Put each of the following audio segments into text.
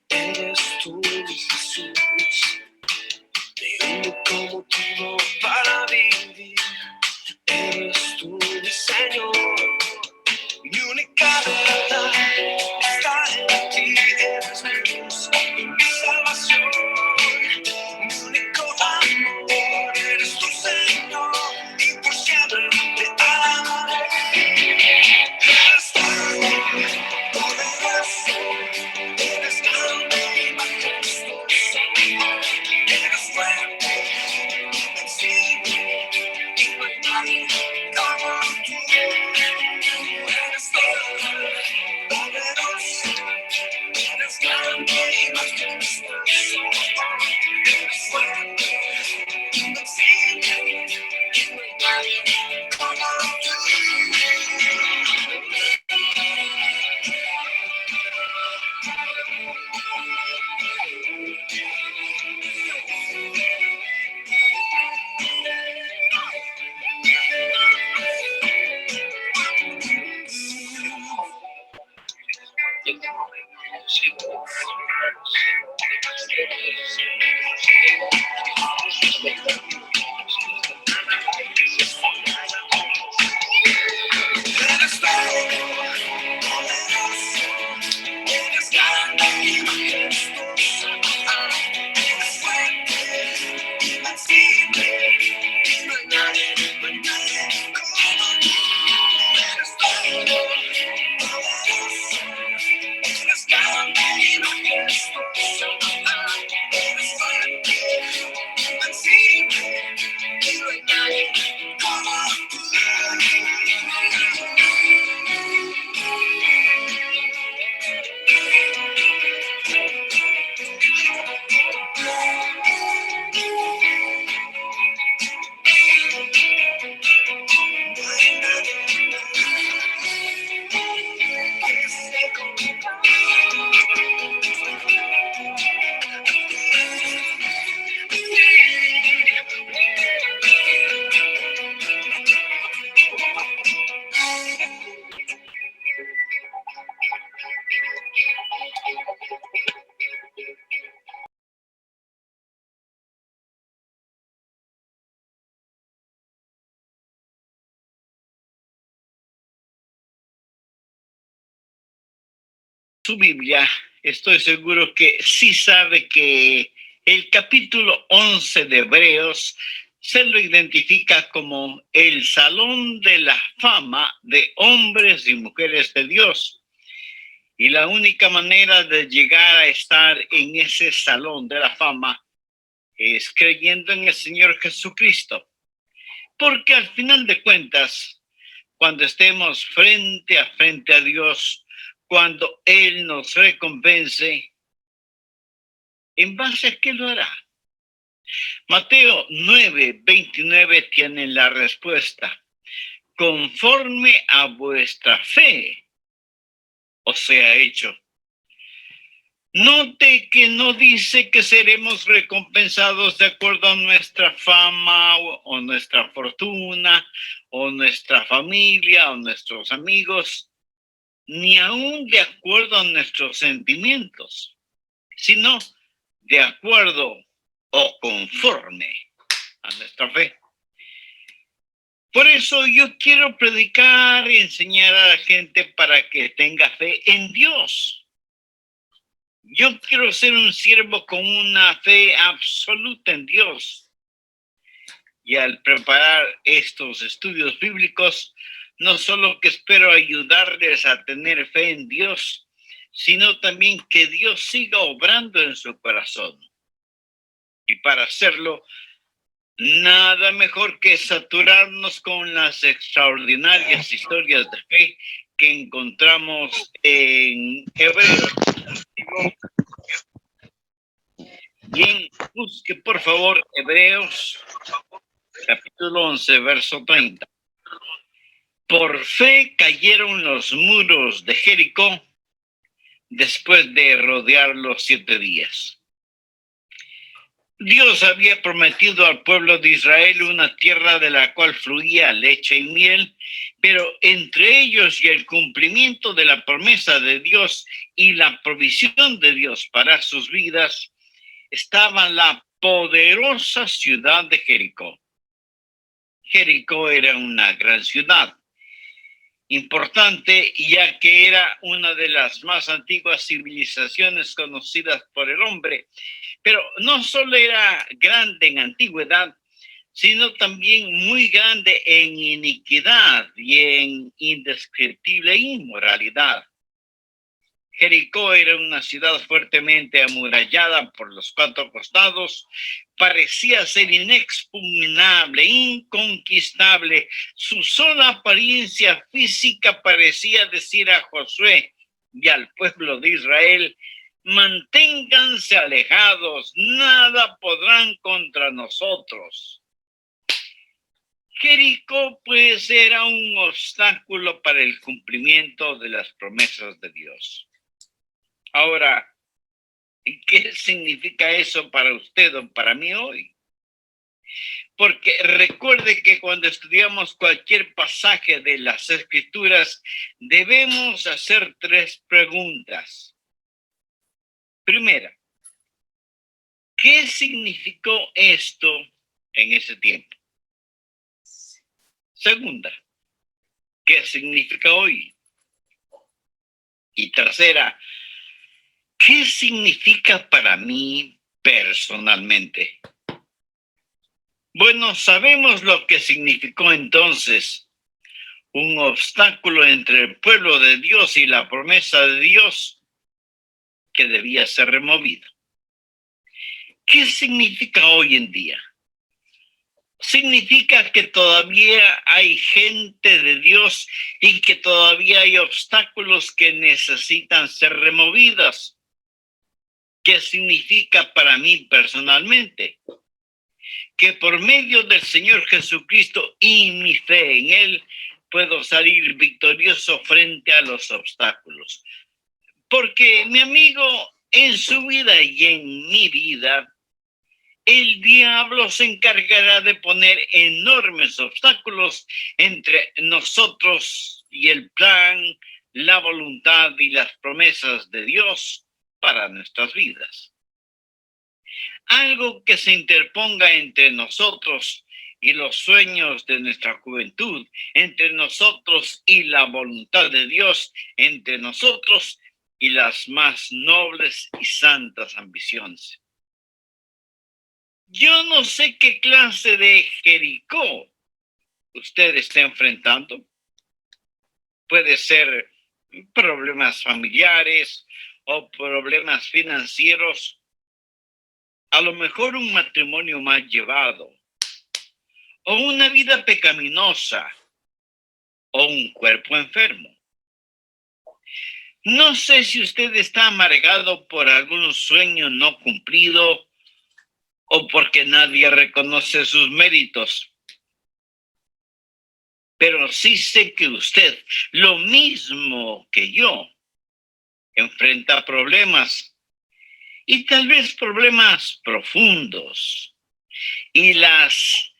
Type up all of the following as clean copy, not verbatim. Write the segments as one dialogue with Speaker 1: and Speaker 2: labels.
Speaker 1: Eres tú, Jesús, mi único motivo para vivir. Eres tú, mi Señor, mi única verdad está en ti. Eres mi luz y mi salvación, mi único amor. Eres tu Señor y por siempre te amaré. Eres tú, poderoso. Eres grande y majestuoso, eres fuerte, invencible, y no hay nadie como tú. Eres todo, poderoso, eres grande y majestuoso, eres fuerte, invencible, y no hay nadie como tú. Eres todo, poderoso, eres grande y majestuoso, eres fuerte, invencible, y no hay nadie como tú. Eres todo, poderoso, eres grande y majestuoso, eres fuerte, invencible, y no hay nadie como tú. Su Biblia, estoy seguro que sí sabe que el capítulo 11 de Hebreos se lo identifica como el salón de la fama de hombres y mujeres de Dios. Y la única manera de llegar a estar en ese salón de la fama es creyendo en el Señor Jesucristo. Porque al final de cuentas, cuando estemos frente a Dios, cuando Él nos recompense, ¿en base a qué lo hará? Mateo 9:29 tiene la respuesta. Conforme a vuestra fe os sea hecho. Note que no dice que seremos recompensados de acuerdo a nuestra fama o nuestra fortuna o nuestra familia o nuestros amigos, ni aún de acuerdo a nuestros sentimientos, sino de acuerdo o conforme a nuestra fe. Por eso yo quiero predicar y enseñar a la gente para que tenga fe en Dios. Yo quiero ser un siervo con una fe absoluta en Dios. Y al preparar estos estudios bíblicos, no solo que espero ayudarles a tener fe en Dios, sino también que Dios siga obrando en su corazón. Y para hacerlo, nada mejor que saturarnos con las extraordinarias historias de fe que encontramos en Hebreos. Bien, busque por favor Hebreos capítulo 11, verso 30. Por fe cayeron los muros de Jericó después de rodearlos 7 días. Dios había prometido al pueblo de Israel una tierra de la cual fluía leche y miel, pero entre ellos y el cumplimiento de la promesa de Dios y la provisión de Dios para sus vidas, estaba la poderosa ciudad de Jericó. Jericó era una gran ciudad, importante ya que era una de las más antiguas civilizaciones conocidas por el hombre, pero no solo era grande en antigüedad, sino también muy grande en iniquidad y en indescriptible inmoralidad. Jericó era una ciudad fuertemente amurallada por los 4 costados, parecía ser inexpugnable, inconquistable. Su sola apariencia física parecía decir a Josué y al pueblo de Israel: manténganse alejados, nada podrán contra nosotros. Jericó, pues, era un obstáculo para el cumplimiento de las promesas de Dios. Ahora, ¿qué significa eso para usted o para mí hoy? Porque recuerde que cuando estudiamos cualquier pasaje de las Escrituras, debemos hacer 3 preguntas. Primera, ¿qué significó esto en ese tiempo? Segunda, ¿qué significa hoy? Y tercera, ¿qué significa para mí personalmente? Bueno, sabemos lo que significó entonces un obstáculo entre el pueblo de Dios y la promesa de Dios que debía ser removido. ¿Qué significa hoy en día? Significa que todavía hay gente de Dios y que todavía hay obstáculos que necesitan ser removidos. ¿Qué significa para mí personalmente? Que por medio del Señor Jesucristo y mi fe en Él, puedo salir victorioso frente a los obstáculos. Porque, mi amigo, en su vida y en mi vida, el diablo se encargará de poner enormes obstáculos entre nosotros y el plan, la voluntad y las promesas de Dios para nuestras vidas. Algo que se interponga entre nosotros y los sueños de nuestra juventud, entre nosotros y la voluntad de Dios, entre nosotros y las más nobles y santas ambiciones. Yo no sé qué clase de Jericó usted está enfrentando. Puede ser problemas familiares o problemas financieros. A lo mejor un matrimonio mal llevado, o una vida pecaminosa, o un cuerpo enfermo. No sé si usted está amargado por algún sueño no cumplido o porque nadie reconoce sus méritos. Pero sí sé que usted, lo mismo que yo, enfrenta problemas y tal vez problemas profundos. Y las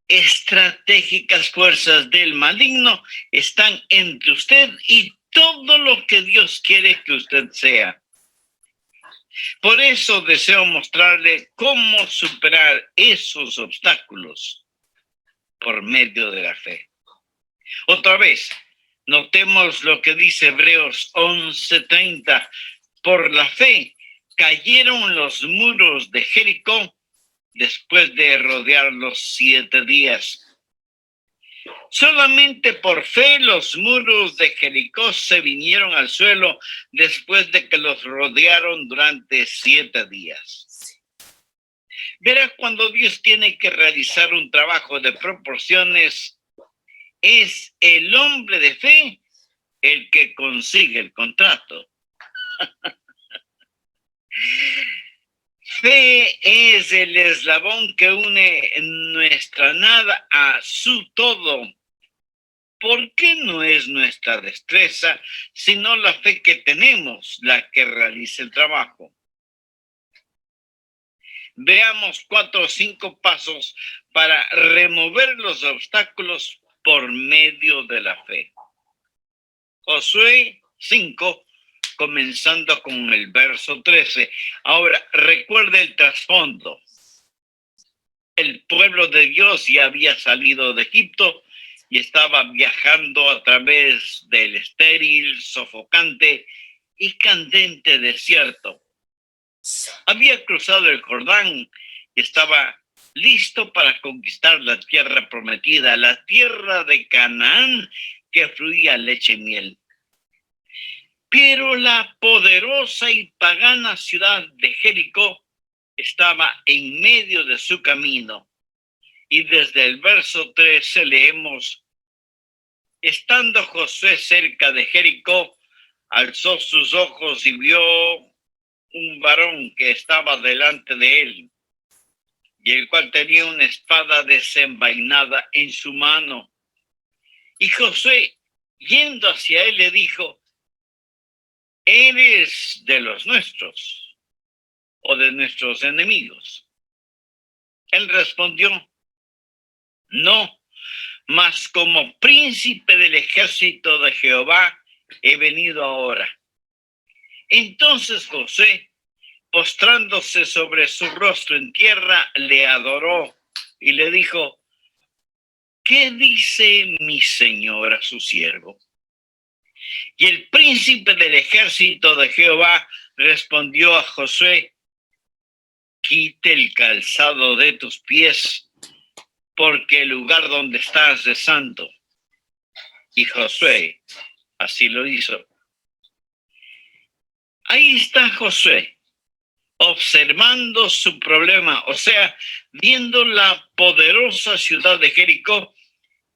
Speaker 1: estratégicas fuerzas del maligno están entre usted y todo lo que Dios quiere que usted sea. Por eso deseo mostrarle cómo superar esos obstáculos por medio de la fe. Otra vez, notemos lo que dice Hebreos 11:30. Por la fe cayeron los muros de Jericó después de rodearlos 7 días. Solamente por fe los muros de Jericó se vinieron al suelo después de que los rodearon durante 7 días. Verá, cuando Dios tiene que realizar un trabajo de proporciones, es el hombre de fe el que consigue el contrato. Fe es el eslabón que une nuestra nada a su todo. porque no es nuestra destreza, sino la fe que tenemos la que realiza el trabajo. Veamos 4 o 5 pasos para remover los obstáculos por medio de la fe. Josué 5, comenzando con el verso 13. Ahora, recuerde el trasfondo. El pueblo de Dios ya había salido de Egipto y estaba viajando a través del estéril, sofocante y candente desierto. Había cruzado el Jordán y estaba listo para conquistar la tierra prometida, la tierra de Canaán que fluía leche y miel. Pero la poderosa y pagana ciudad de Jericó estaba en medio de su camino. Y desde el verso 13 leemos: estando Josué cerca de Jericó, alzó sus ojos y vio un varón que estaba delante de él, y el cual tenía una espada desenvainada en su mano. Y Josué, yendo hacia él, le dijo: ¿eres de los nuestros o de nuestros enemigos? Él respondió: no, mas como príncipe del ejército de Jehová he venido ahora. Entonces Josué, postrándose sobre su rostro en tierra, le adoró y le dijo: ¿qué dice mi señor a su siervo? Y el príncipe del ejército de Jehová respondió a Josué: quite el calzado de tus pies, porque el lugar donde estás es santo. Y Josué así lo hizo. Ahí está Josué, observando su problema, o sea, viendo la poderosa ciudad de Jericó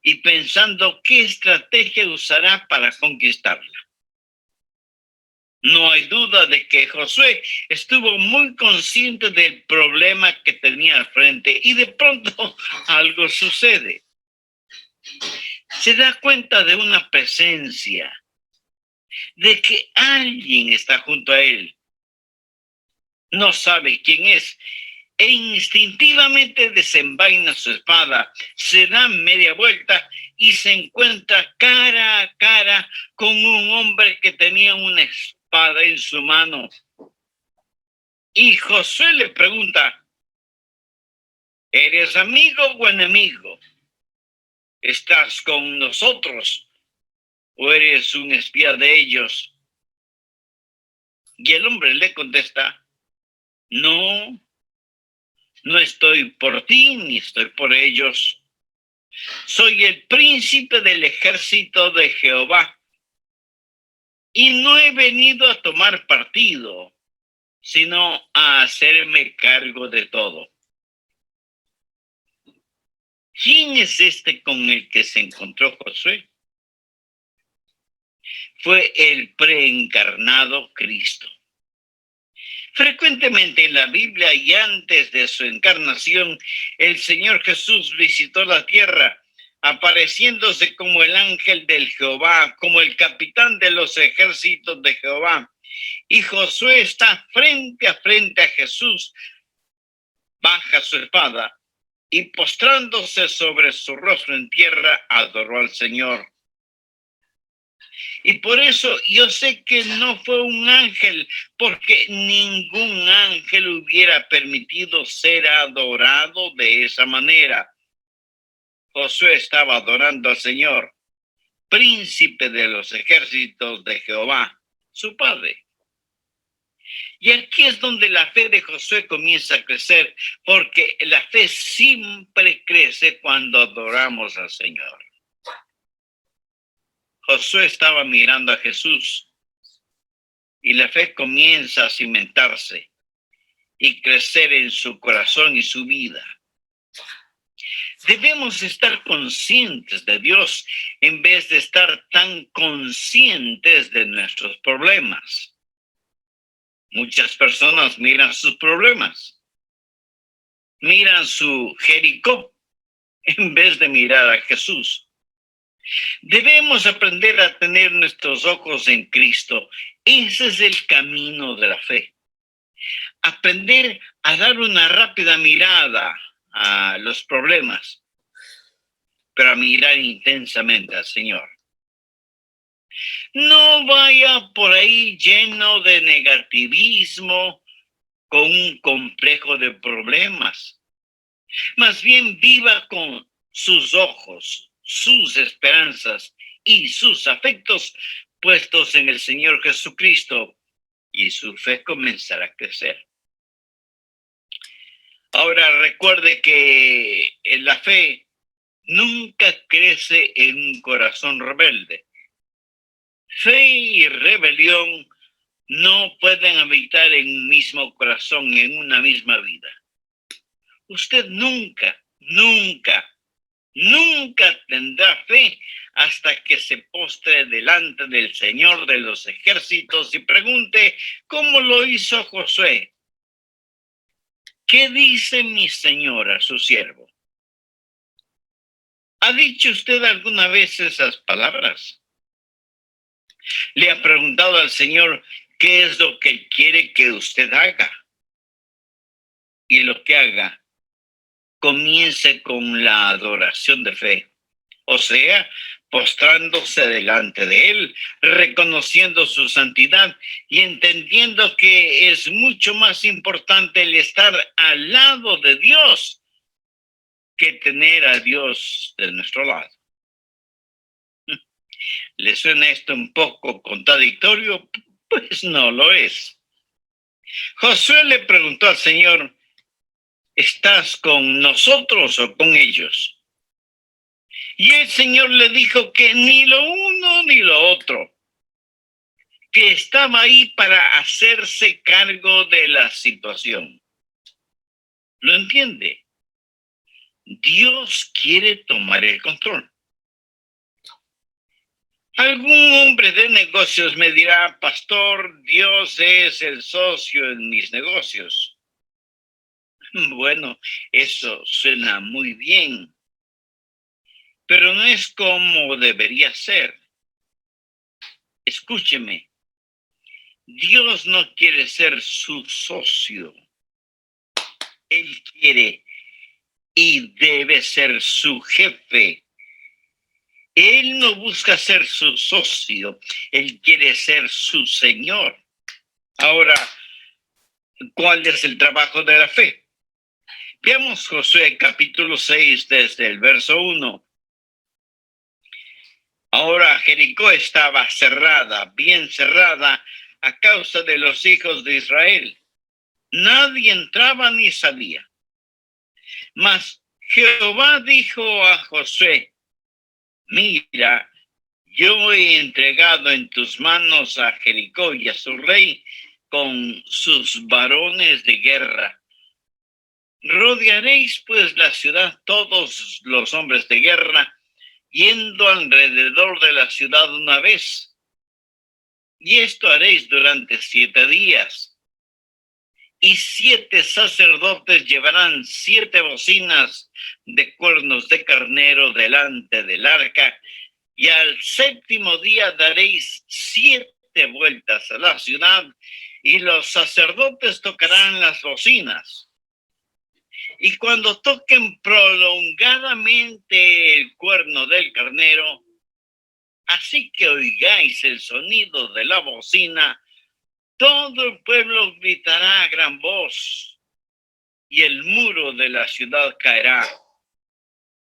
Speaker 1: y pensando qué estrategia usará para conquistarla. No hay duda de que Josué estuvo muy consciente del problema que tenía al frente y de pronto algo sucede. Se da cuenta de una presencia, de que alguien está junto a él. No sabe quién es e instintivamente desenvaina su espada, se da media vuelta y se encuentra cara a cara con un hombre que tenía una espada en su mano. Y Josué le pregunta: ¿eres amigo o enemigo? ¿Estás con nosotros o eres un espía de ellos? Y el hombre le contesta: no, no estoy por ti ni estoy por ellos. Soy el príncipe del ejército de Jehová y no he venido a tomar partido, sino a hacerme cargo de todo. ¿Quién es este con el que se encontró Josué? Fue el preencarnado Cristo. Frecuentemente en la Biblia y antes de su encarnación, el Señor Jesús visitó la tierra, apareciéndose como el ángel del Jehová, como el capitán de los ejércitos de Jehová. Y Josué está frente a Jesús, baja su espada y postrándose sobre su rostro en tierra, adoró al Señor. Y por eso yo sé que no fue un ángel, porque ningún ángel hubiera permitido ser adorado de esa manera. Josué estaba adorando al Señor, príncipe de los ejércitos de Jehová, su padre. Y aquí es donde la fe de Josué comienza a crecer, porque la fe siempre crece cuando adoramos al Señor. Josué estaba mirando a Jesús y la fe comienza a cimentarse y crecer en su corazón y su vida. Debemos estar conscientes de Dios en vez de estar tan conscientes de nuestros problemas. Muchas personas miran sus problemas, miran su Jericó en vez de mirar a Jesús. Debemos aprender a tener nuestros ojos en Cristo. Ese es el camino de la fe. Aprender a dar una rápida mirada a los problemas, pero a mirar intensamente al Señor. No vaya por ahí lleno de negativismo, con un complejo de problemas. Más bien viva con sus ojos, sus esperanzas y sus afectos puestos en el Señor Jesucristo, y su fe comenzará a crecer. Ahora recuerde que la fe nunca crece en un corazón rebelde. Fe y rebelión no pueden habitar en un mismo corazón, en una misma vida. Usted nunca tendrá fe hasta que se postre delante del Señor de los ejércitos y pregunte cómo lo hizo Josué. ¿Qué dice mi Señor a su siervo? ¿Ha dicho usted alguna vez esas palabras? ¿Le ha preguntado al Señor qué es lo que quiere que usted haga? Y lo que haga, comience con la adoración de fe. O sea, postrándose delante de Él, reconociendo su santidad y entendiendo que es mucho más importante el estar al lado de Dios que tener a Dios de nuestro lado. ¿Le suena esto un poco contradictorio? Pues no lo es. Josué le preguntó al Señor, ¿estás con nosotros o con ellos? Y el Señor le dijo que ni lo uno ni lo otro, que estaba ahí para hacerse cargo de la situación. ¿Lo entiende? Dios quiere tomar el control. Algún hombre de negocios me dirá, pastor, Dios es el socio en mis negocios. Bueno, eso suena muy bien, pero no es como debería ser. Escúcheme, Dios no quiere ser su socio. Él quiere y debe ser su jefe. Él no busca ser su socio, él quiere ser su Señor. Ahora, ¿cuál es el trabajo de la fe? Veamos Josué capítulo 6 desde el verso 1. Ahora Jericó estaba cerrada, bien cerrada, a causa de los hijos de Israel. Nadie entraba ni salía. Mas Jehová dijo a Josué, mira, yo he entregado en tus manos a Jericó y a su rey con sus varones de guerra. Rodearéis pues la ciudad todos los hombres de guerra, yendo alrededor de la ciudad una vez. Y esto haréis durante 7 días. Y 7 sacerdotes llevarán 7 bocinas de cuernos de carnero delante del arca, y al 7º día daréis 7 vueltas a la ciudad, y los sacerdotes tocarán las bocinas. Y cuando toquen prolongadamente el cuerno del carnero, así que oigáis el sonido de la bocina, todo el pueblo gritará a gran voz, y el muro de la ciudad caerá.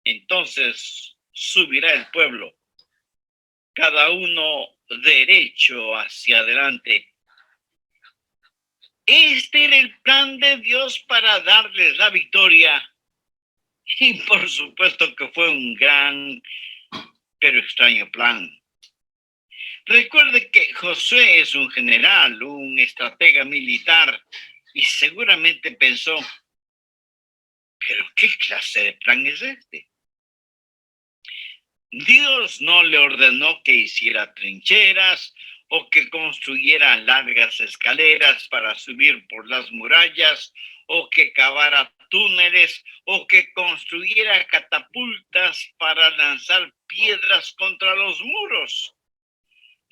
Speaker 1: Entonces subirá el pueblo, cada uno derecho hacia adelante. Este era el plan de Dios para darles la victoria. Y por supuesto que fue un gran, pero extraño plan. Recuerde que Josué es un general, un estratega militar, y seguramente pensó, ¿pero qué clase de plan es este? Dios no le ordenó que hiciera trincheras o que construyera largas escaleras para subir por las murallas o que cavara túneles o que construyera catapultas para lanzar piedras contra los muros.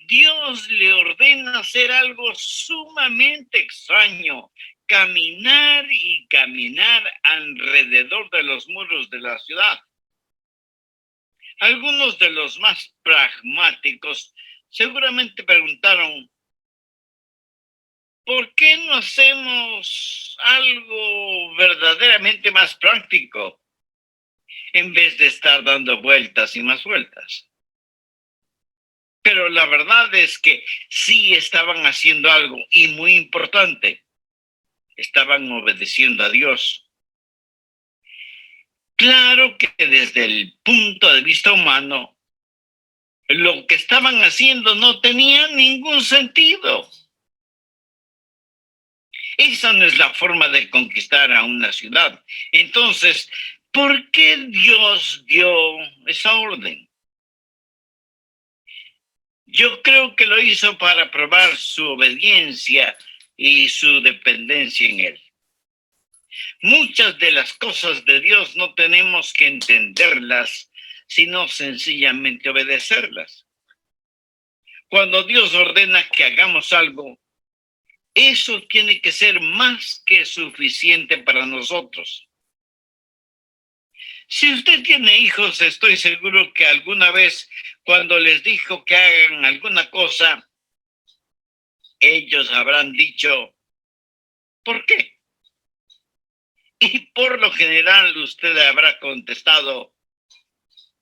Speaker 1: Dios le ordena hacer algo sumamente extraño, caminar y caminar alrededor de los muros de la ciudad. Algunos de los más pragmáticos seguramente preguntaron, ¿por qué no hacemos algo verdaderamente más práctico en vez de estar dando vueltas y más vueltas? Pero la verdad es que sí estaban haciendo algo y muy importante. Estaban obedeciendo a Dios. Claro que desde el punto de vista humano, lo que estaban haciendo no tenía ningún sentido. Esa no es la forma de conquistar a una ciudad. Entonces, ¿por qué Dios dio esa orden? Yo creo que lo hizo para probar su obediencia y su dependencia en Él. Muchas de las cosas de Dios no tenemos que entenderlas, sino sencillamente obedecerlas. Cuando Dios ordena que hagamos algo, eso tiene que ser más que suficiente para nosotros. Si usted tiene hijos, estoy seguro que alguna vez cuando les dijo que hagan alguna cosa, ellos habrán dicho, ¿por qué? Y por lo general usted habrá contestado,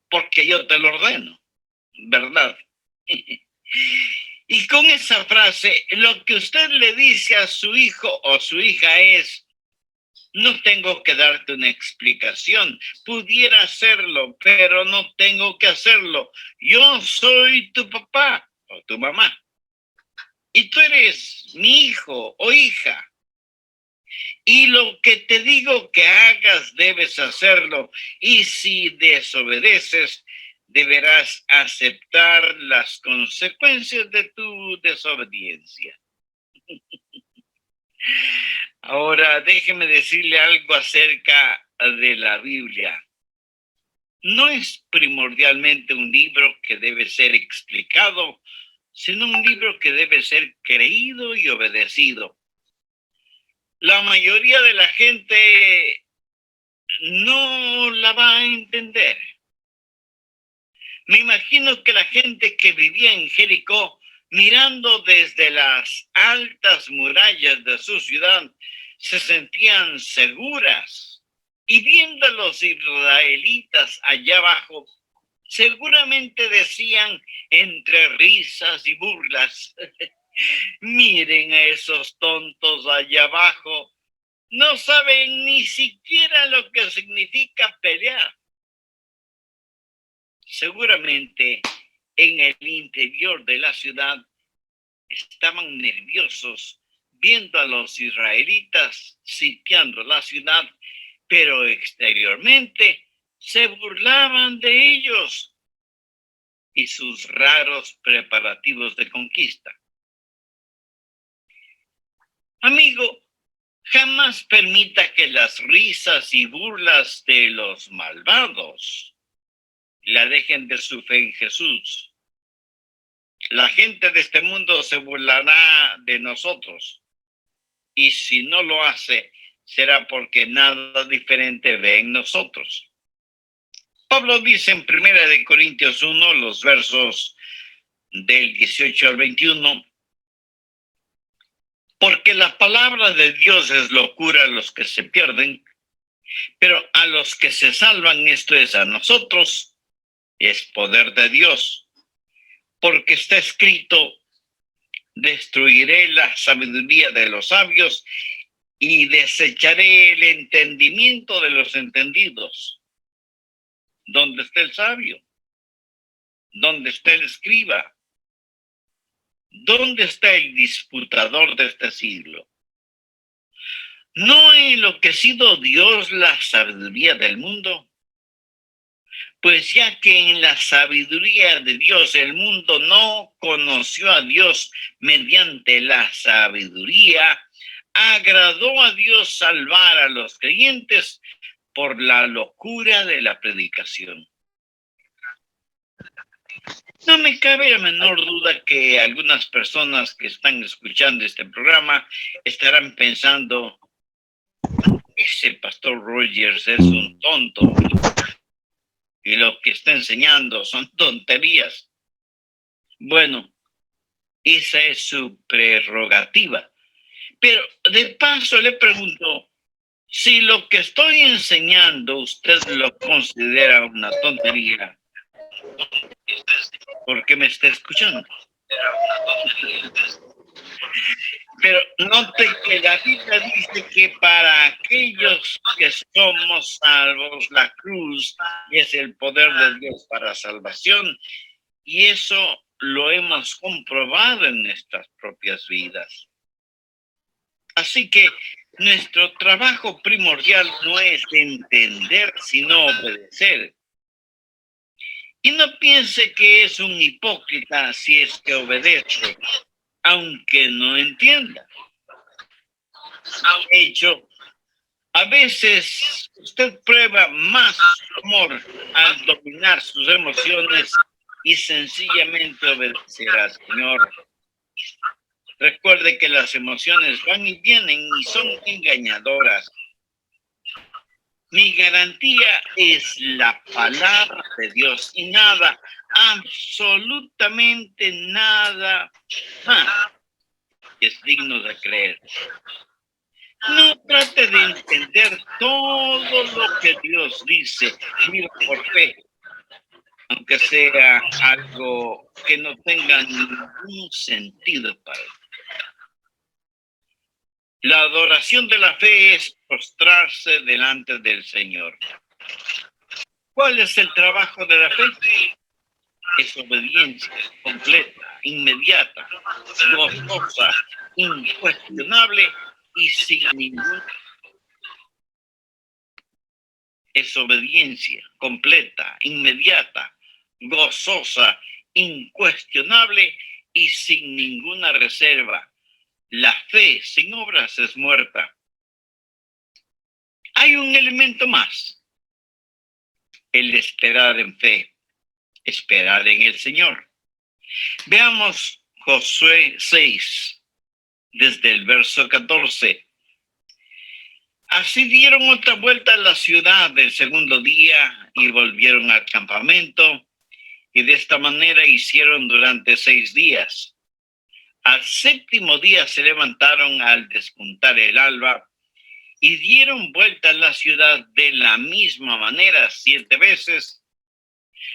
Speaker 1: porque yo te lo ordeno, ¿verdad? Y con esa frase, lo que usted le dice a su hijo o su hija es, no tengo que darte una explicación. Pudiera hacerlo, pero no tengo que hacerlo. Yo soy tu papá o tu mamá. Y tú eres mi hijo o hija. Y lo que te digo que hagas, debes hacerlo. Y si desobedeces, deberás aceptar las consecuencias de tu desobediencia. Ahora, déjeme decirle algo acerca de la Biblia. No es primordialmente un libro que debe ser explicado, sino un libro que debe ser creído y obedecido. La mayoría de la gente no la va a entender. Me imagino que la gente que vivía en Jericó, mirando desde las altas murallas de su ciudad, se sentían seguras. Y viendo a los israelitas allá abajo, seguramente decían entre risas y burlas, miren a esos tontos allá abajo, no saben ni siquiera lo que significa pelear. Seguramente en el interior de la ciudad estaban nerviosos viendo a los israelitas sitiando la ciudad, pero exteriormente se burlaban de ellos y sus raros preparativos de conquista. Amigo, jamás permita que las risas y burlas de los malvados la dejen de su fe en Jesús. La gente de este mundo se burlará de nosotros y si no lo hace, será porque nada diferente ve en nosotros. Pablo dice en 1 Corintios 1, los versos del 18 al 21, porque la palabra de Dios es locura a los que se pierden, pero a los que se salvan, esto es a nosotros, es poder de Dios. Porque está escrito, destruiré la sabiduría de los sabios y desecharé el entendimiento de los entendidos. ¿Dónde está el sabio? ¿Dónde está el escriba? ¿Dónde está el disputador de este siglo? ¿No ha enloquecido Dios la sabiduría del mundo? Pues ya que en la sabiduría de Dios el mundo no conoció a Dios mediante la sabiduría, agradó a Dios salvar a los creyentes por la locura de la predicación. No me cabe la menor duda que algunas personas que están escuchando este programa estarán pensando, ese pastor Rogers es un tonto y lo que está enseñando son tonterías. Bueno, esa es su prerrogativa. Pero de paso le pregunto, si lo que estoy enseñando usted lo considera una tontería, ¿por qué me está escuchando? Pero note que la Biblia dice que para aquellos que somos salvos, la cruz es el poder de Dios para salvación, y eso lo hemos comprobado en nuestras propias vidas. Así que nuestro trabajo primordial no es entender, sino obedecer. Y no piense que es un hipócrita si es que obedece, aunque no entienda. De hecho, a veces usted prueba más amor al dominar sus emociones y sencillamente obedecer al Señor. Recuerde que las emociones van y vienen y son engañadoras. Mi garantía es la palabra de Dios y nada, absolutamente nada más es digno de creer. No trate de entender todo lo que Dios dice, mira por fe, aunque sea algo que no tenga ningún sentido para él. La adoración de la fe es postrarse delante del Señor. ¿Cuál es el trabajo de la fe? Es obediencia completa, inmediata, gozosa, incuestionable y sin ningún. Es obediencia completa, inmediata, gozosa, incuestionable y sin ninguna reserva. La fe sin obras es muerta. Hay un elemento más: el esperar en fe, esperar en el Señor. Veamos Josué 6, desde el verso 14. Así dieron otra vuelta a la ciudad el segundo día y volvieron al campamento, y de esta manera hicieron durante 6 días. Al séptimo día se levantaron al despuntar el alba y dieron vuelta a la ciudad de la misma manera 7 veces.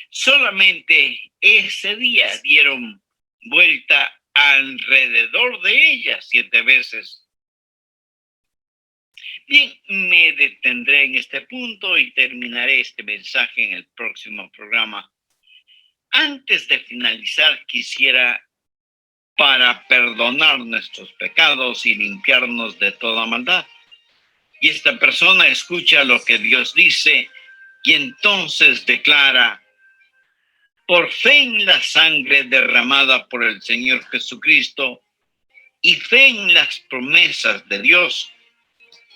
Speaker 1: Solamente ese día dieron vuelta alrededor de ella 7 veces. Bien, me detendré en este punto y terminaré este mensaje en el próximo programa. Antes de finalizar, quisiera, para perdonar nuestros pecados y limpiarnos de toda maldad. Y esta persona escucha lo que Dios dice y entonces declara: por fe en la sangre derramada por el Señor Jesucristo y fe en las promesas de Dios,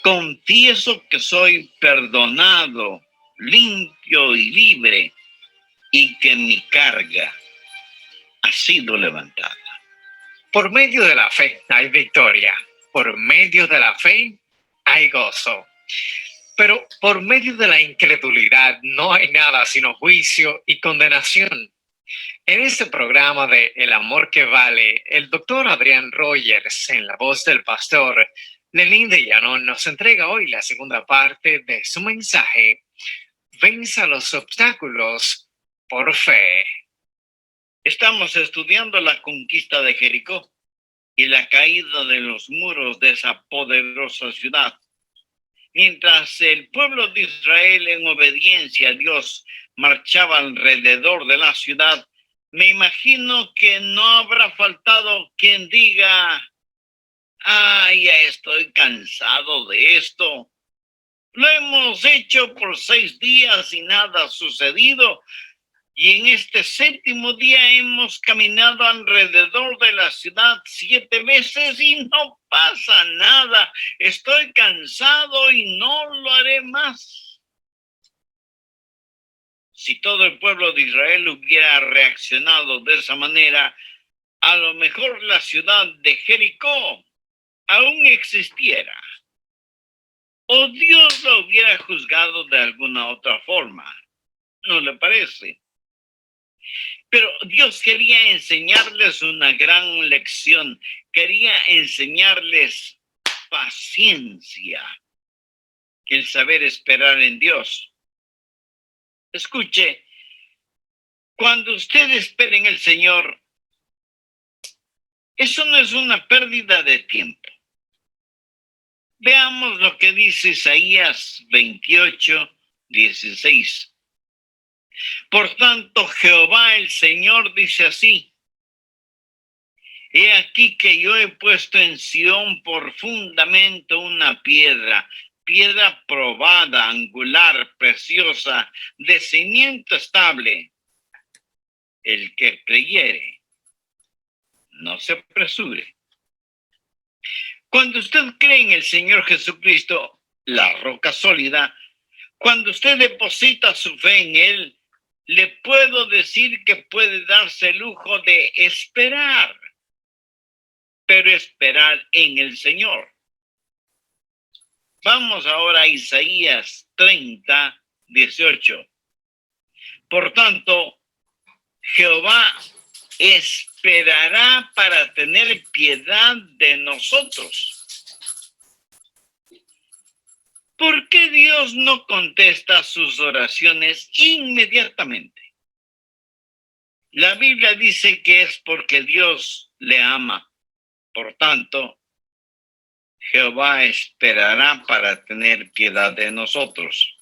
Speaker 1: confieso que soy perdonado, limpio y libre, y que mi carga ha sido levantada.
Speaker 2: Por medio de la fe hay victoria. Por medio de la fe hay gozo. Pero por medio de la incredulidad no hay nada sino juicio y condenación. En este programa de El Amor que Vale, el doctor Adrián Rogers, en la voz del pastor Lenín de Llanón, nos entrega hoy la segunda parte de su mensaje: Venza los obstáculos por fe.
Speaker 1: Estamos estudiando la conquista de Jericó y la caída de los muros de esa poderosa ciudad. Mientras el pueblo de Israel, en obediencia a Dios, marchaba alrededor de la ciudad, me imagino que no habrá faltado quien diga: ¡ay, ya estoy cansado de esto! Lo hemos hecho por 6 días y nada ha sucedido. Y en este séptimo día hemos caminado alrededor de la ciudad 7 veces y no pasa nada. Estoy cansado y no lo haré más. Si todo el pueblo de Israel hubiera reaccionado de esa manera, a lo mejor la ciudad de Jericó aún existiera. O Dios lo hubiera juzgado de alguna otra forma. ¿No le parece? Pero Dios quería enseñarles una gran lección. Quería enseñarles paciencia, el saber esperar en Dios. Escuche, cuando usted espera en el Señor, eso no es una pérdida de tiempo. Veamos lo que dice Isaías 28:16. Por tanto, Jehová el Señor dice así: he aquí que yo he puesto en Sión por fundamento una piedra, piedra probada, angular, preciosa, de cimiento estable. El que creyere, no se apresure. Cuando usted cree en el Señor Jesucristo, la roca sólida, cuando usted deposita su fe en Él, le puedo decir que puede darse el lujo de esperar, pero esperar en el Señor. Vamos ahora a Isaías 30:18. Por tanto, Jehová esperará para tener piedad de nosotros. ¿Por qué Dios no contesta sus oraciones inmediatamente? La Biblia dice que es porque Dios le ama. Por tanto, Jehová esperará para tener piedad de nosotros.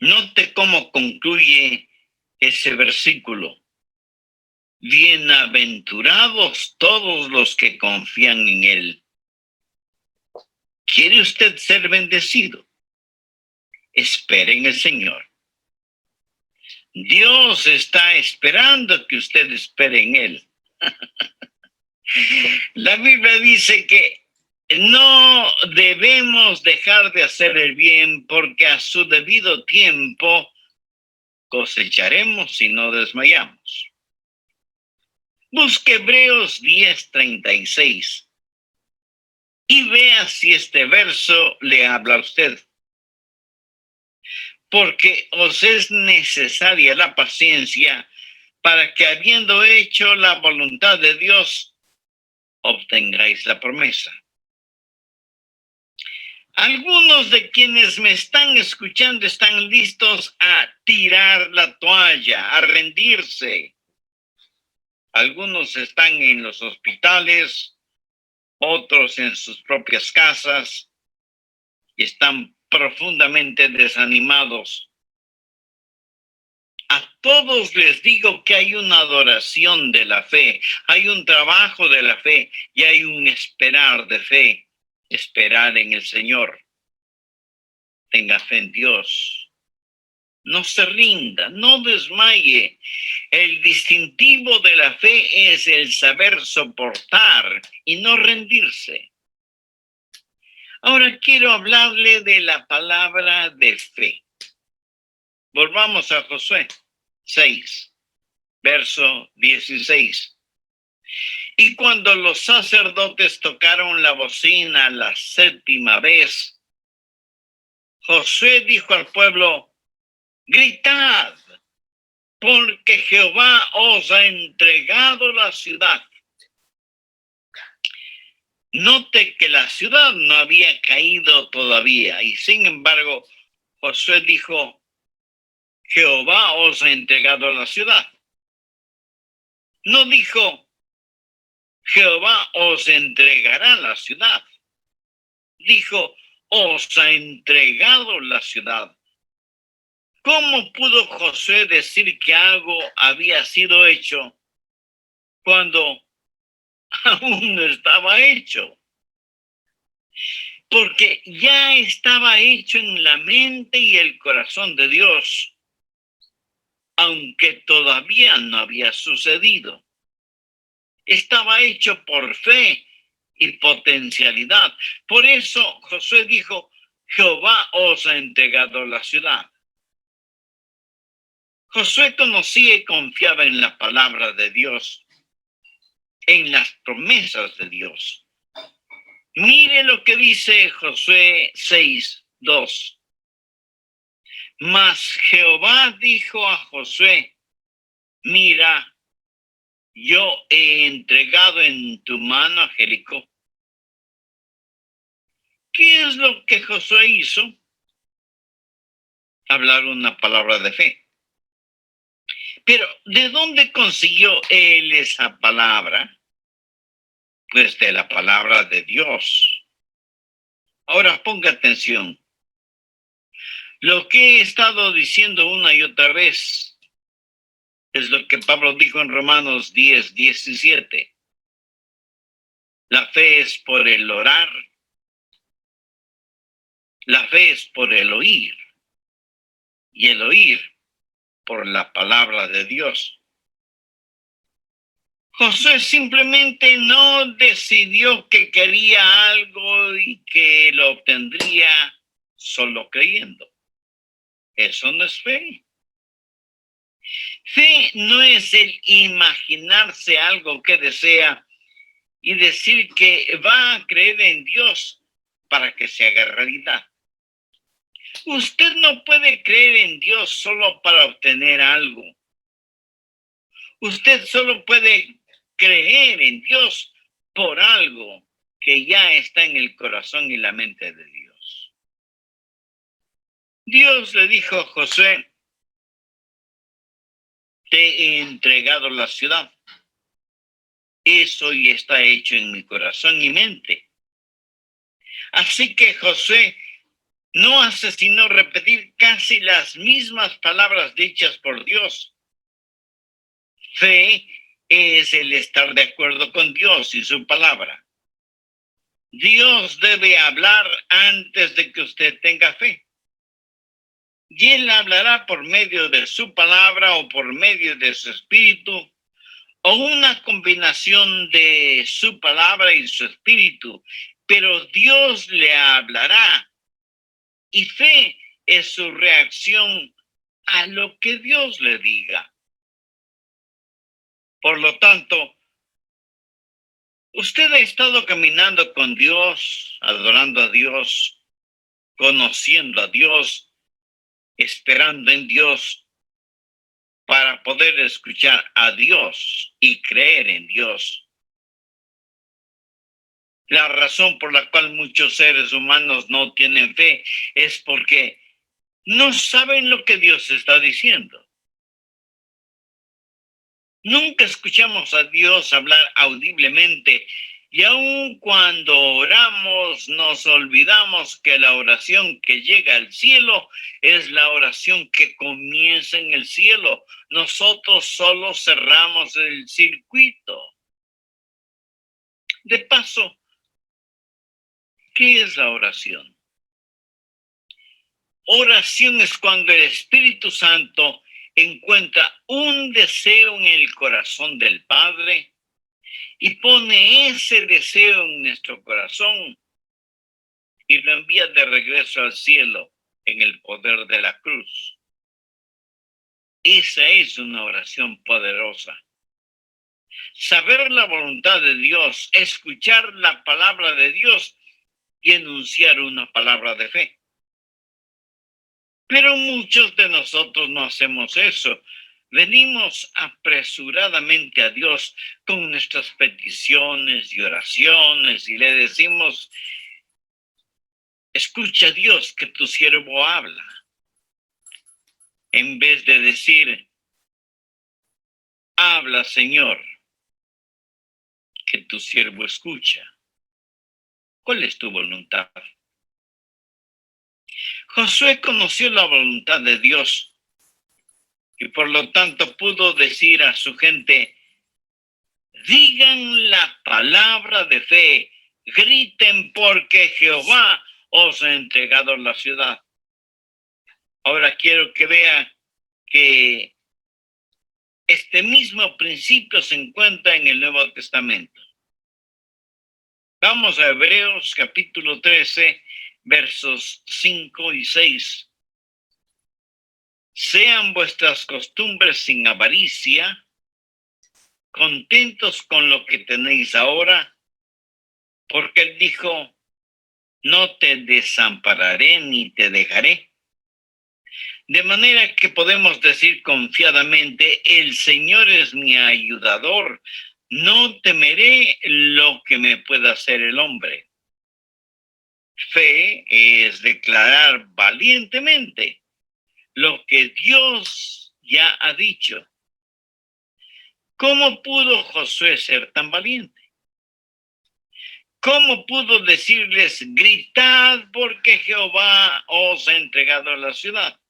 Speaker 1: Note cómo concluye ese versículo. Bienaventurados todos los que confían en Él. ¿Quiere usted ser bendecido? Espere en el Señor. Dios está esperando que usted espere en Él. La Biblia dice que no debemos dejar de hacer el bien porque a su debido tiempo cosecharemos si no desmayamos. Busque Hebreos 10:36 y vea si este verso le habla a usted. Porque os es necesaria la paciencia para que, habiendo hecho la voluntad de Dios, obtengáis la promesa. Algunos de quienes me están escuchando están listos a tirar la toalla, a rendirse. Algunos están en los hospitales, otros en sus propias casas y están profundamente desanimados. A todos les digo que hay una adoración de la fe, hay un trabajo de la fe y hay un esperar de fe, esperar en el Señor. Tenga fe en Dios. No se rinda, no desmaye. El distintivo de la fe es el saber soportar y no rendirse. Ahora quiero hablarle de la palabra de fe. Volvamos a Josué 6, verso 16. Y cuando los sacerdotes tocaron la bocina la 7ª vez, Josué dijo al pueblo: gritad, porque Jehová os ha entregado la ciudad. Note que la ciudad no había caído todavía y sin embargo Josué dijo: Jehová os ha entregado la ciudad. No dijo: Jehová os entregará la ciudad. Dijo: os ha entregado la ciudad. ¿Cómo pudo Josué decir que algo había sido hecho cuando aún no estaba hecho? Porque ya estaba hecho en la mente y el corazón de Dios. aunque todavía no había sucedido. Estaba hecho por fe y potencialidad. Por eso Josué dijo, Jehová os ha entregado la ciudad. Josué conocía y confiaba en la palabra de Dios, en las promesas de Dios. Mire lo que dice Josué 6:2. Mas Jehová dijo a Josué, mira, yo he entregado en tu mano a Jericó. ¿Qué es lo que Josué hizo? Hablar una palabra de fe. Pero, ¿de dónde consiguió él esa palabra? Pues de la palabra de Dios. Ahora ponga atención. Lo que he estado diciendo una y otra vez es lo que Pablo dijo en Romanos 10:17. La fe es por el orar. La fe es por el oír. Y el oír por la palabra de Dios. Josué simplemente no decidió que quería algo y que lo obtendría solo creyendo. Eso no es fe. Fe no es el imaginarse algo que desea y decir que va a creer en Dios para que se haga realidad. Usted no puede creer en Dios solo para obtener algo. Usted solo puede creer en Dios por algo que ya está en el corazón y la mente de Dios. Dios le dijo a Josué, te he entregado la ciudad. Eso ya está hecho en mi corazón y mente. Así que Josué no hace sino repetir casi las mismas palabras dichas por Dios. Fe es el estar de acuerdo con Dios y su palabra. Dios debe hablar antes de que usted tenga fe. Y Él hablará por medio de su palabra o por medio de su espíritu o una combinación de su palabra y su espíritu. Pero Dios le hablará y fe es su reacción a lo que Dios le diga. Por lo tanto, usted ha estado caminando con Dios, adorando a Dios, conociendo a Dios, esperando en Dios para poder escuchar a Dios y creer en Dios. La razón por la cual muchos seres humanos no tienen fe es porque no saben lo que Dios está diciendo. Nunca escuchamos a Dios hablar audiblemente y aun cuando oramos nos olvidamos que la oración que llega al cielo es la oración que comienza en el cielo. Nosotros solo cerramos el circuito. De paso, ¿qué es la oración? Oración es cuando el Espíritu Santo encuentra un deseo en el corazón del Padre y pone ese deseo en nuestro corazón y lo envía de regreso al cielo en el poder de la cruz. Esa es una oración poderosa. Saber la voluntad de Dios, escuchar la palabra de Dios y enunciar una palabra de fe. Pero muchos de nosotros no hacemos eso. Venimos apresuradamente a Dios con nuestras peticiones y oraciones y le decimos, escucha Dios que tu siervo habla. En vez de decir, habla Señor, que tu siervo escucha. ¿Cuál es tu voluntad? Josué conoció la voluntad de Dios y por lo tanto pudo decir a su gente, digan la palabra de fe, griten porque Jehová os ha entregado la ciudad. Ahora quiero que vea que Este mismo principio se encuentra en el Nuevo Testamento. Vamos a Hebreos capítulo 13, versos 5 y 6. Sean vuestras costumbres sin avaricia, contentos con lo que tenéis ahora, porque él dijo, no te desampararé ni te dejaré. De manera que podemos decir confiadamente, el Señor es mi ayudador, no temeré lo que me pueda hacer el hombre. Fe es declarar valientemente lo que Dios ya ha dicho. ¿Cómo pudo Josué ser tan valiente? ¿Cómo pudo decirles, gritad porque Jehová os ha entregado la ciudad?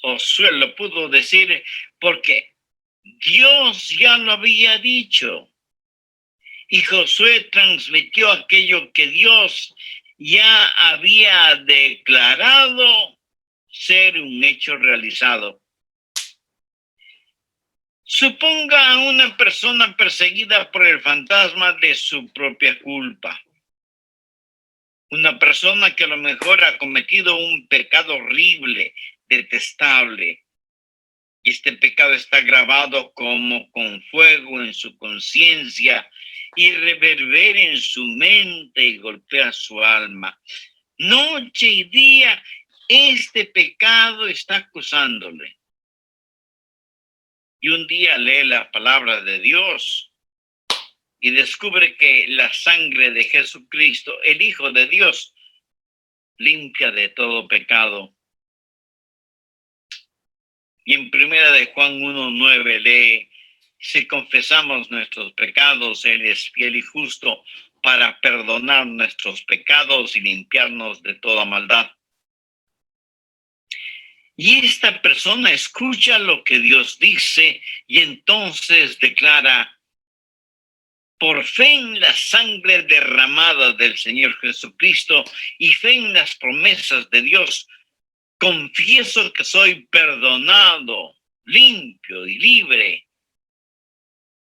Speaker 1: Josué lo pudo decir porque Dios ya lo había dicho. Y Josué transmitió aquello que Dios ya había declarado ser un hecho realizado. Suponga a una persona perseguida por el fantasma de su propia culpa. Una persona que a lo mejor ha cometido un pecado horrible, detestable. Y este pecado está grabado como con fuego en su conciencia y reverbera en su mente y golpea su alma. Noche y día, este pecado está acusándole. Y un día lee la palabra de Dios y descubre que la sangre de Jesucristo, el Hijo de Dios, limpia de todo pecado. Y en primera de Juan 1:9 lee, si confesamos nuestros pecados, Él es fiel y justo para perdonar nuestros pecados y limpiarnos de toda maldad. Y esta persona escucha lo que Dios dice y entonces declara, por fe en la sangre derramada del Señor Jesucristo y fe en las promesas de Dios, confieso que soy perdonado, limpio y libre,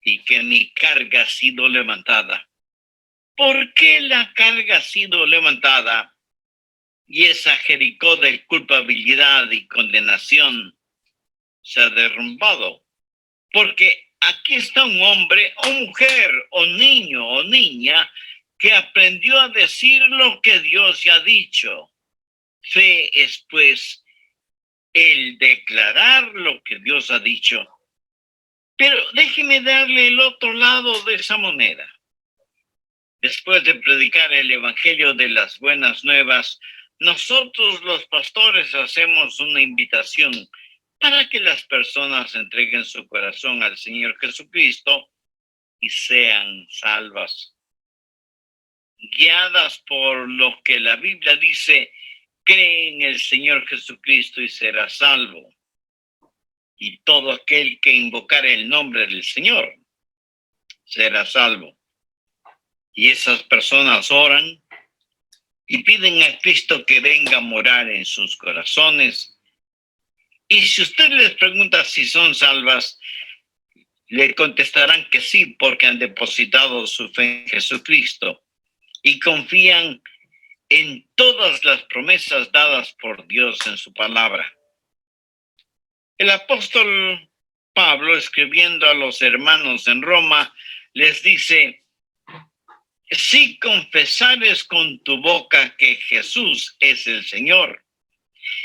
Speaker 1: y que mi carga ha sido levantada. ¿Por qué la carga ha sido levantada? Y esa Jericó de culpabilidad y condenación se ha derrumbado. Porque aquí está un hombre o mujer o niño o niña que aprendió a decir lo que Dios ya ha dicho. Fe es pues el declarar lo que Dios ha dicho. Pero déjeme darle el otro lado de esa moneda. Después de predicar el Evangelio de las Buenas Nuevas, nosotros los pastores hacemos una invitación para que las personas entreguen su corazón al Señor Jesucristo y sean salvas. Guiadas por lo que la Biblia dice, cree en el Señor Jesucristo y será salvo. Y todo aquel que invocare el nombre del Señor será salvo. Y esas personas oran y piden a Cristo que venga a morar en sus corazones. Y si usted les pregunta si son salvas, le contestarán que sí, porque han depositado su fe en Jesucristo y confían en todas las promesas dadas por Dios en su palabra. El apóstol Pablo, escribiendo a los hermanos en Roma, les dice, si confesares con tu boca que Jesús es el Señor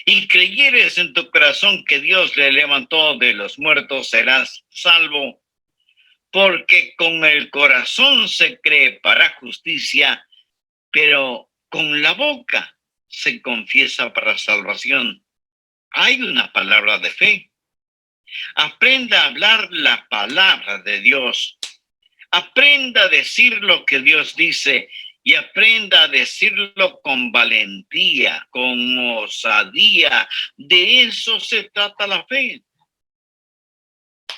Speaker 1: y creyeres en tu corazón que Dios le levantó de los muertos, serás salvo, porque con el corazón se cree para justicia, pero con la boca se confiesa para salvación. Hay una palabra de fe. Aprenda a hablar la palabra de Dios. Aprenda a decir lo que Dios dice y aprenda a decirlo con valentía, con osadía. De eso se trata la fe.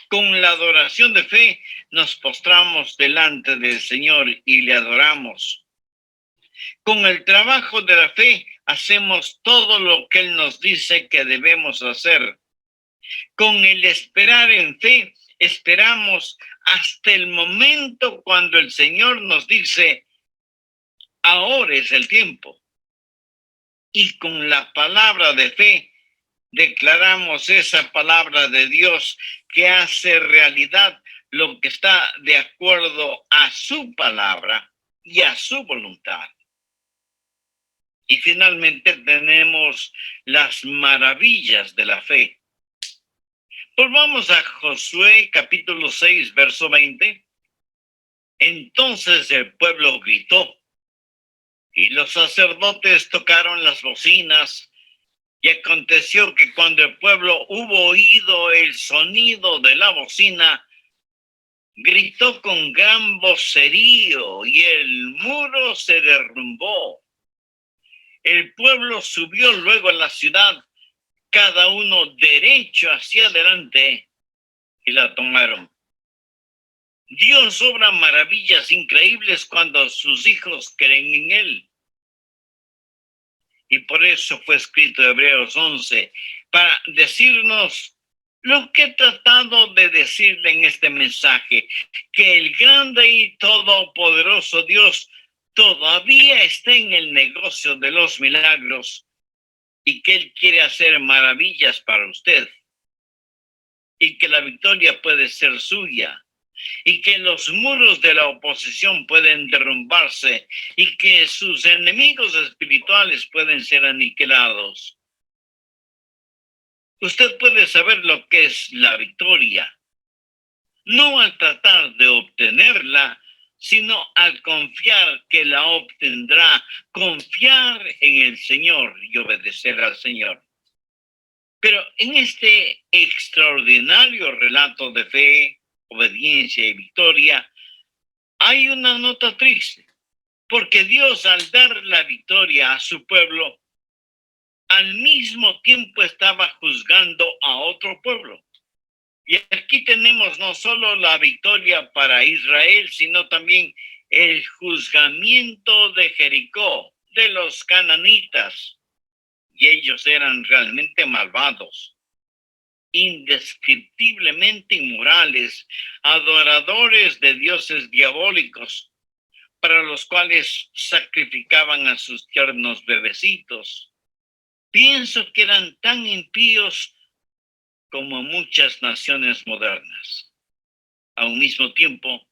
Speaker 1: Con la adoración de fe nos postramos delante del Señor y le adoramos. Con el trabajo de la fe hacemos todo lo que Él nos dice que debemos hacer. Con el esperar en fe, esperamos hasta el momento cuando el Señor nos dice, ahora es el tiempo. Y con la palabra de fe, declaramos esa palabra de Dios que hace realidad lo que está de acuerdo a su palabra y a su voluntad. Y finalmente tenemos las maravillas de la fe. Volvamos a Josué capítulo 6, verso 20. Entonces el pueblo gritó y los sacerdotes tocaron las bocinas. Y aconteció que cuando el pueblo hubo oído el sonido de la bocina, gritó con gran vocerío y el muro se derrumbó. El pueblo subió luego a la ciudad, cada uno derecho hacia adelante, y la tomaron. Dios obra maravillas increíbles cuando sus hijos creen en Él. Y por eso fue escrito Hebreos 11, para decirnos lo que he tratado de decirle en este mensaje, que el grande y todopoderoso Dios todavía está en el negocio de los milagros y que Él quiere hacer maravillas para usted y que la victoria puede ser suya y que los muros de la oposición pueden derrumbarse y que sus enemigos espirituales pueden ser aniquilados. Usted puede saber lo que es la victoria, no al tratar de obtenerla, sino al confiar que la obtendrá, confiar en el Señor y obedecer al Señor. Pero en este extraordinario relato de fe, obediencia y victoria, hay una nota triste, porque Dios al dar la victoria a su pueblo, al mismo tiempo estaba juzgando a otro pueblo. Y aquí tenemos no solo la victoria para Israel, sino también el juzgamiento de Jericó, de los cananitas. Y ellos eran realmente malvados, indescriptiblemente inmorales, adoradores de dioses diabólicos, para los cuales sacrificaban a sus tiernos bebecitos. Pienso que eran tan impíos como muchas naciones modernas. A un mismo tiempo,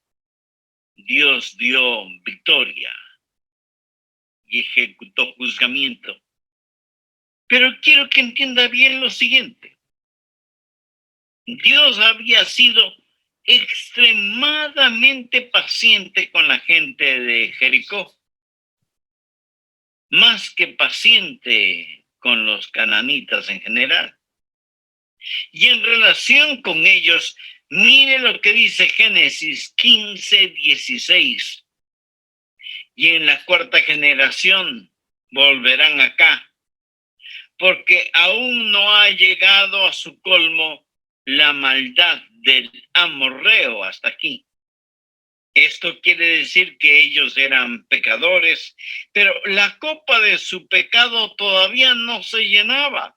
Speaker 1: Dios dio victoria y ejecutó juzgamiento. Pero quiero que entienda bien lo siguiente. Dios había sido extremadamente paciente con la gente de Jericó, más que paciente con los cananitas en general. Y en relación con ellos, mire lo que dice Génesis 15:16. Y en la cuarta generación volverán acá, porque aún no ha llegado a su colmo la maldad del amorreo hasta aquí. Esto quiere decir que ellos eran pecadores, pero la copa de su pecado todavía no se llenaba.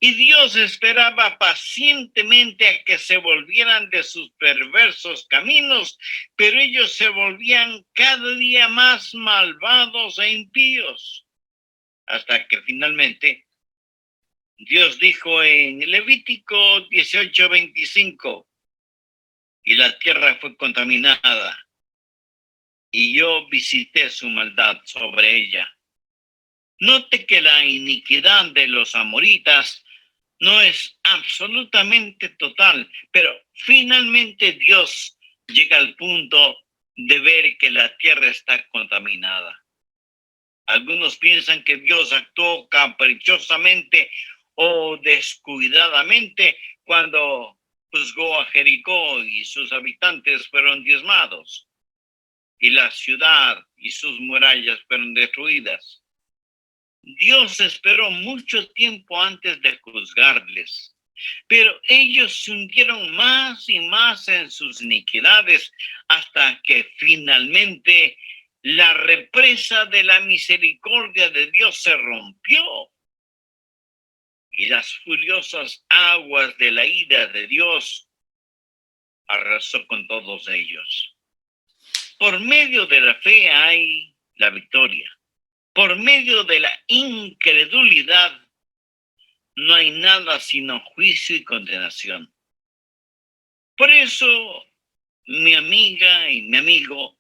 Speaker 1: Y Dios esperaba pacientemente a que se volvieran de sus perversos caminos, pero ellos se volvían cada día más malvados e impíos. Hasta que finalmente Dios dijo en Levítico 18:25, y la tierra fue contaminada, y yo visité su maldad sobre ella. Note que la iniquidad de los amoritas no es absolutamente total, pero finalmente Dios llega al punto de ver que la tierra está contaminada. Algunos piensan que Dios actuó caprichosamente o descuidadamente cuando juzgó a Jericó y sus habitantes fueron diezmados y la ciudad y sus murallas fueron destruidas. Dios esperó mucho tiempo antes de juzgarles, pero ellos se hundieron más y más en sus iniquidades hasta que finalmente la represa de la misericordia de Dios se rompió. y las furiosas aguas de la ira de Dios arrasó con todos ellos. Por medio de la fe hay la victoria. Por medio de la incredulidad no hay nada sino juicio y condenación. Por eso, mi amiga y mi amigo,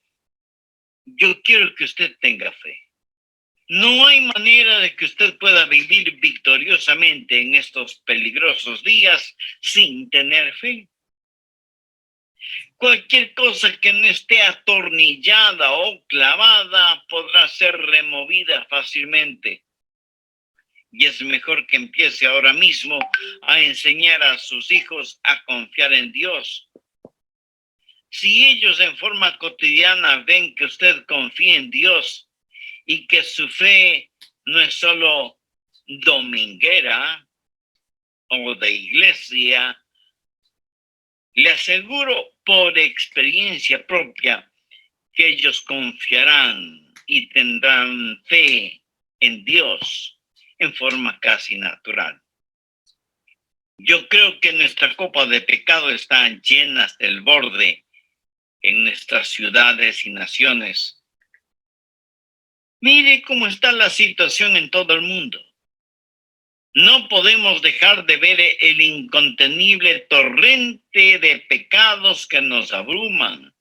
Speaker 1: yo quiero que usted tenga fe. No hay manera de que usted pueda vivir victoriosamente en estos peligrosos días sin tener fe. Cualquier cosa que no esté atornillada o clavada podrá ser removida fácilmente. Y es mejor que empiece ahora mismo a enseñar a sus hijos a confiar en Dios. Si ellos en forma cotidiana ven que usted confía en Dios y que su fe no es solo dominguera o de iglesia, le aseguro por experiencia propia que ellos confiarán y tendrán fe en Dios en forma casi natural. Yo creo que nuestra copa de pecado está llena hasta el borde en nuestras ciudades y naciones. Mire cómo está la situación en todo el mundo. No podemos dejar de ver el incontenible torrente de pecados que nos abruman.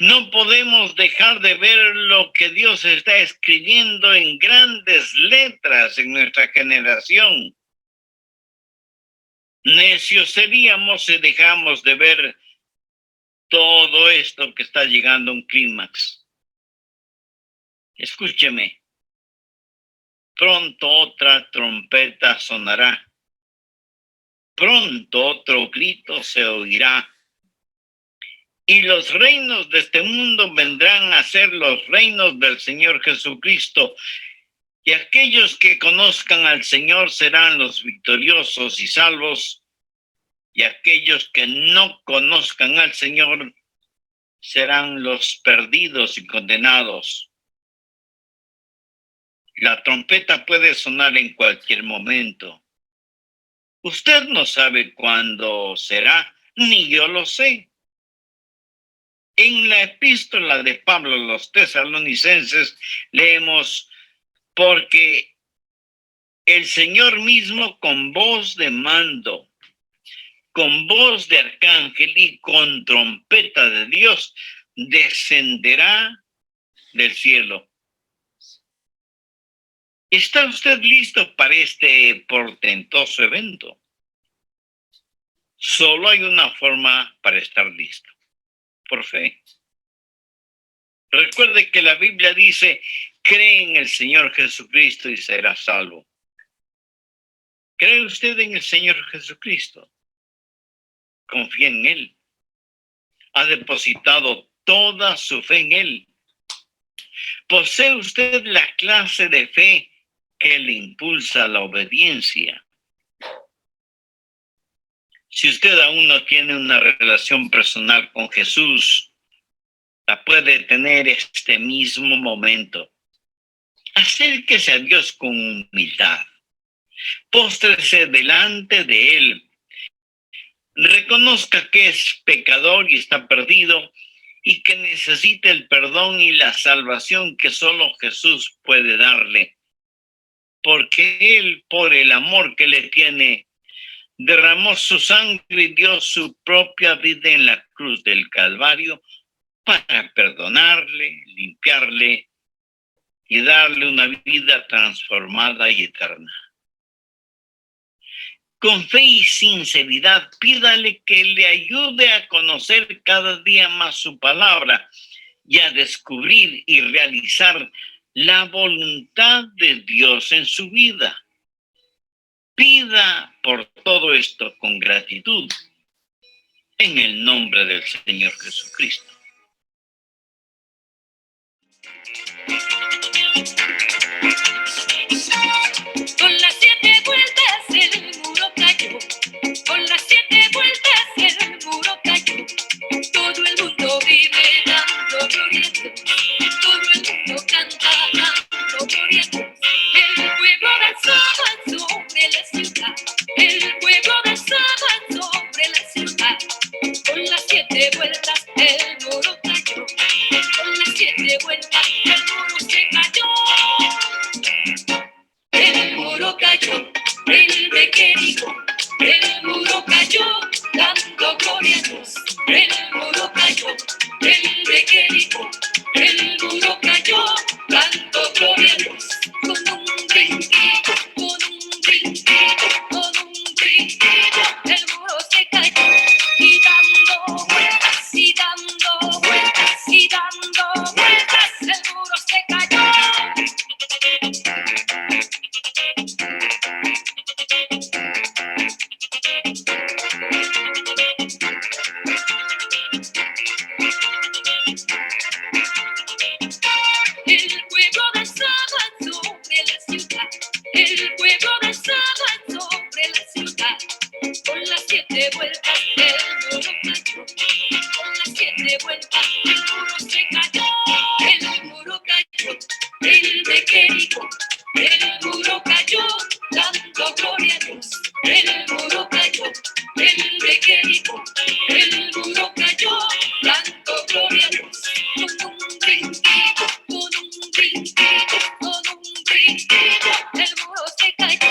Speaker 1: No podemos dejar de ver lo que Dios está escribiendo en grandes letras en nuestra generación. Necios seríamos si dejamos de ver todo esto que está llegando a un clímax. Escúcheme. Pronto otra trompeta sonará. Pronto otro grito se oirá. Y los reinos de este mundo vendrán a ser los reinos del Señor Jesucristo. Y aquellos que conozcan al Señor serán los victoriosos y salvos. Y aquellos que no conozcan al Señor serán los perdidos y condenados. La trompeta puede sonar en cualquier momento. Usted no sabe cuándo será, ni yo lo sé. En la epístola de Pablo a los tesalonicenses leemos: porque el Señor mismo con voz de mando, con voz de arcángel y con trompeta de Dios descenderá del cielo. ¿Está usted listo para este portentoso evento? Solo hay una forma para estar listo: por fe. Recuerde que la Biblia dice: cree en el Señor Jesucristo y será salvo. ¿Cree usted en el Señor Jesucristo? Confía en Él. Ha depositado toda su fe en Él. ¿Posee usted la clase de fe que le impulsa a la obediencia? Si usted aún no tiene una relación personal con Jesús, la puede tener este mismo momento. Acérquese a Dios con humildad. Póstrese delante de Él. Reconozca que es pecador y está perdido y que necesita el perdón y la salvación que solo Jesús puede darle. Porque Él, por el amor que le tiene, derramó su sangre y dio su propia vida en la cruz del Calvario para perdonarle, limpiarle y darle una vida transformada y eterna. Con fe y sinceridad, pídale que le ayude a conocer cada día más su palabra y a descubrir y realizar la voluntad de Dios en su vida. Pida por todo esto con gratitud en el nombre del Señor Jesucristo.
Speaker 3: Con las 7 vueltas el muro cayó. Con las 7 vueltas el muro cayó. Todo el mundo vive dando gloria a Dios. Todo el mundo canta dando gloria a Dios. El pueblo danzó al son de la ciudad. ciudad. Con las 7 vueltas el muro cayó. Con las 7 vueltas el muro se cayó. El muro cayó, el de Jericó. El muro cayó, dando gloria a Dios. El muro cayó, el de Jericó. El muro cayó, dando gloria a Dios. Con un brinquito, con un brinquito, con un brinquito, el muro se cayó. Y dando vueltas, y dando vueltas, y dando vueltas, el muro se cayó. El pueblo danzaba sobre la ciudad. El pueblo danzaba sobre la ciudad. Con las 7 vueltas el muro cayó. Con las 7 vueltas el muro se cayó. El muro cayó, el de Jericó. El muro cayó, dando gloria a Dios. El muro cayó, el de Jericó. El muro cayó, dando gloria a Dios. Con un brinquito, con un brinquito, con un brinquito, el muro se cayó.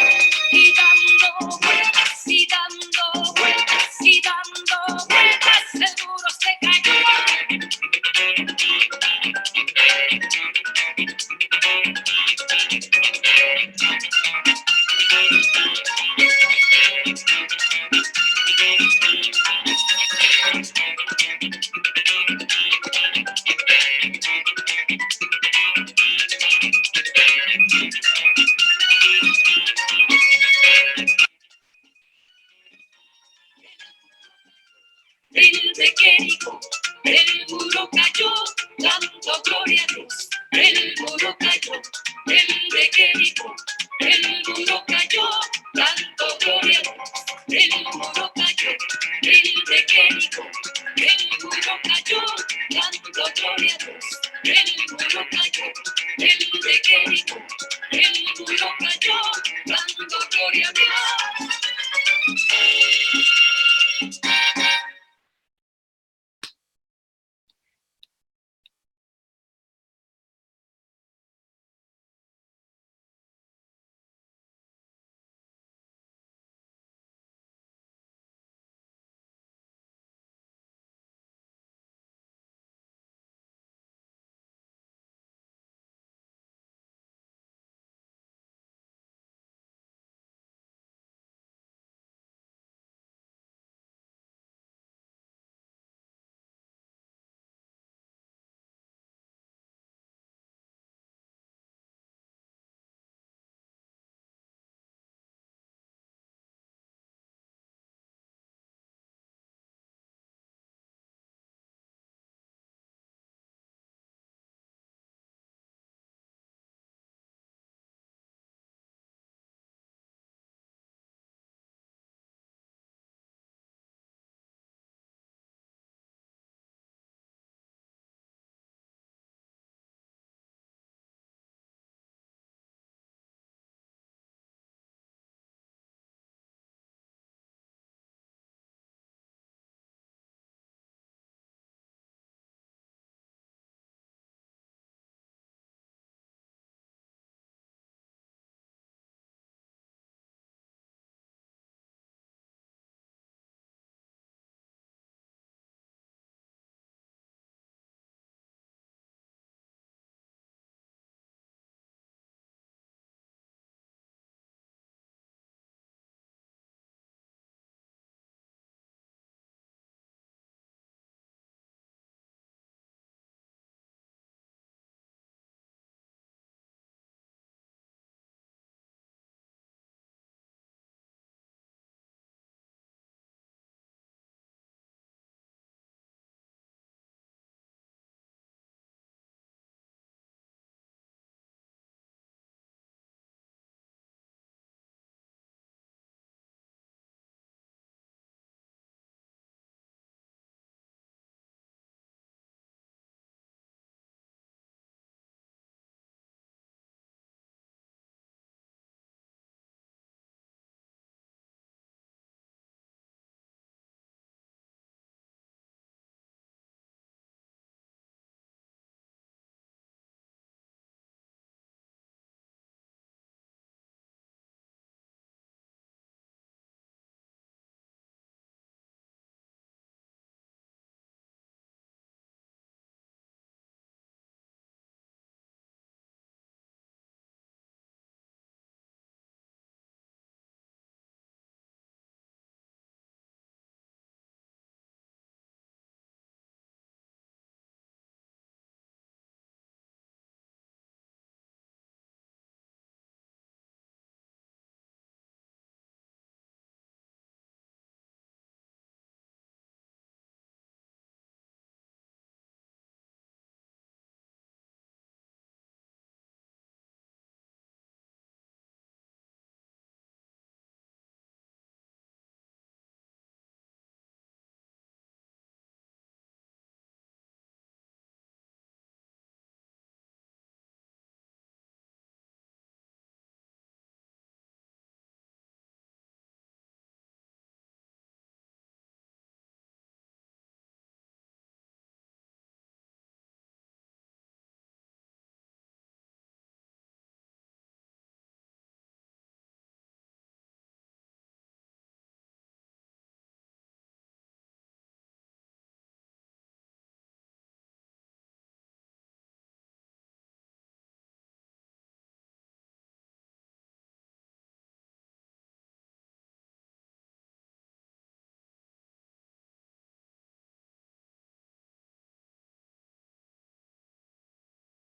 Speaker 3: Y dando vueltas, y dando vueltas, y dando vueltas, el muro se cayó. El de Jericó, el muro cayó, dando gloria a Dios. El muro cayó, el de Jericó. El muro cayó, dando gloria a Dios. El muro cayó, el de Jericó. El muro cayó, dando gloria a Dios. El muro cayó, el de Jericó. El muro cayó, dando gloria a Dios.